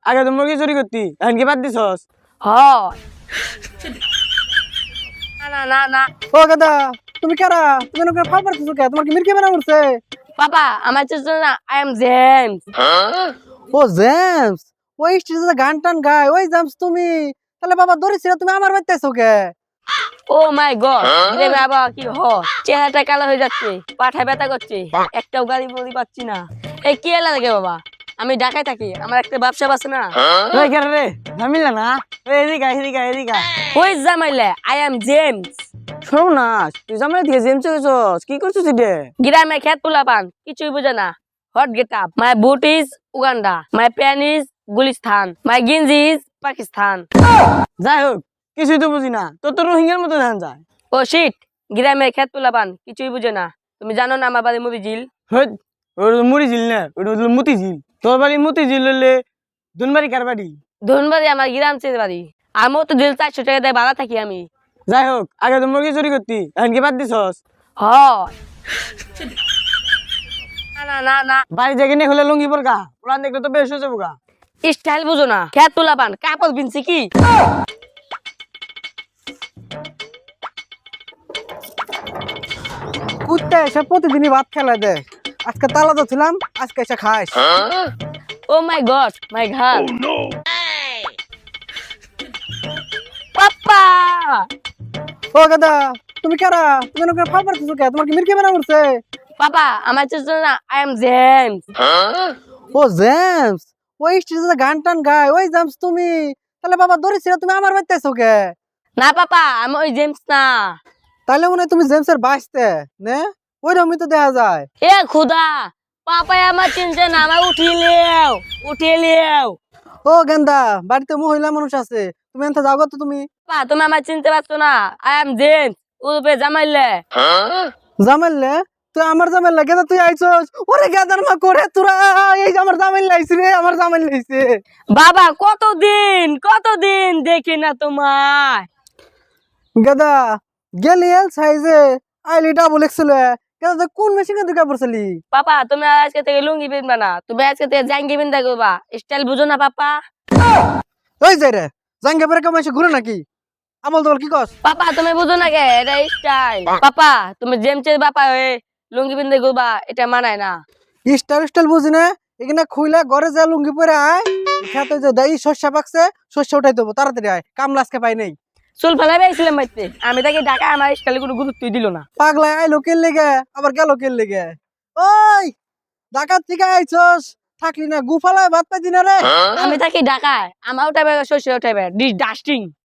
আগে তো মুরগি চুরি করতি এখন কি বাদ দিছস? হয় না না না না ও গাদা, তুমি কারা? তুমি ওকে ফাল পারতেছো কে? তোমার কি মিরকে বানা উঠছে? পাপা আমার চেষ্টা না আই এম জেমস। ও জেমস, ওই স্টেজে গান টান গায় ওই জেমস তুমি? তাহলে বাবা ধরেছিল তুমি আমার বাড়িতে আইছো কে? ও মাই গড রে বাবা কি হ চেহারাটা কালো হয়ে যাচ্ছে, পাঠা ব্যথা করছে, একটাও গাড়ি বড়ি পাচ্ছি না। এই কি লাগে বাবা? আমি ঢাকায় থাকি, আমার একটা ব্যবসা আছে না। ওই কেন রে ঝামিলা না? এদিকে ওই জামাইলে আই এম জেমস। সর্বনাশ, তুই জামাই দিয়ে জেমস গেছস, কি করছিস এটা? গ্রামে খেত পোলা পান কিছুই বুঝে না। Hot get up, my boot is Uganda, my pan is Gulistan, my গেঞ্জি ইজ পাকিস্তান। যাই হোক, কিছুই তো বুঝি না, তোর রোহিঙ্গার মতো ধান যায়। ও শিট, গ্রামের খেত পোলা পান কিছুই বুঝে না। তুমি জানো না আমার বাড়ি মরিজিল? হই, ওটা তো মুড়ি ঝিল না, ওটা হলো মতি ঝিল। তোর বাড়ি মতি ঝিল হলে দুনবাড়ি কার বাড়ি? ধনবাড়ি আমার গ্রাম চেয়ে বাড়ি। আমিও তো দিল 400 টাকা দেয় ভাড়া থাকি আমি। যাই হোক, আগে তো মুরগি চুরি করতি এখন কি বাদ দিছস? হয় না না না না বাড়ি জায়গা নিয়ে হলে লুঙ্গি পরগা, ওরা দেখলে তো বেশ হয়ে যাবো গা। স্টাইল বুঝো না, খেত পোলা পান কাপড় কিনছি কি? কুত্তে এসে প্রতিদিনই ভাত খেলা দেয়। আজকে তালা তো ছিলাম, আজকে এসে খাস। ও মাই গড মাই গড পাপা। ও গাদা, তুমি কারা? তুমি ওকে ফাল পারতেছো কে? তোমার কি মিরকে বানা উঠছে? পাপা আমার চেষ্টা না আই এম জেমস। ও জেমস, ওই স্টেজে গান টান গায় ওই জেমস তুমি? তাহলে বাবা ধরেছিল তুমি আমার বাড়িতে আইছো কে? না পাপা আমি ওই জেমস না। তাহলে মনে হয় তুমি জেমসের বাইসতে নে, ওই রকমই তো দেখা যায়। এ খুদা, পাপাই আমার চিনছে না, আমার উঠিয়ে লিও। ও গেন্দা, বাড়িতে মহিলা মানুষ আছে, তুমি এনতে যাও গো তো তুমি। পাপা তুমি আমার চিনতে পারছো না, আই এম জেমস উরুপে জামাইলে। জামাইলে? তুই আমার জামাইলা গেদা, তুই আইছস? ওরে গেদার মা করে তোরা, এই যে আমার জামাইলা আইছে রে, আমার জামাইলা আইছে। বাবা কতদিন দেখি না তোমায়। গেদা গেলি এল সাইজে আইলি ডাবল এক্সেল। গেদা তুই কোন মেশিনে তুই কাপড় চালি? পাপা তুমি আর আজকে থেকে লুঙ্গি পিনবা না, তুমি আজকে থেকে জাঙ্গি পিনতে করবা। স্টাইল বুঝো না পাপা? ওই যে রে জাঙ্গে পরে কেমন এসে ঘুরে নাকি? আমল তোমার কি কস? পাপা তুমি বুঝো না কে, এটা স্টাইল। পাপা তুমি জেমসের বাপা হয়ে লুঙ্গি পিনতে করবা, এটা মানায় না। স্টাইল স্টাইল বুঝি না, এখানে খুইলা ঘরে যা লুঙ্গি পরে আয়। খেতে যে দেই শস্য পাকছে, শস্য উঠাই দেবো, তাড়াতাড়ি আয়, কামলা আজকে পাই নাই। চুল ফেলাই পাইছিলাম বাইতে, আমি তাকে ঢাকা আমার স্টাইল কোনো গুরুত্বই দিল না। পাগলা আইলো কেন লেগে আবার গেল কেন লেগে? ওই ঢাকার থেকে আইছস, থাকলি না গুফালায় ভাত পাইছি না রে। আমি থাকি ঢাকায়, আমার উঠাবে শস্য উঠাবে, ডিস ডাস্টিং।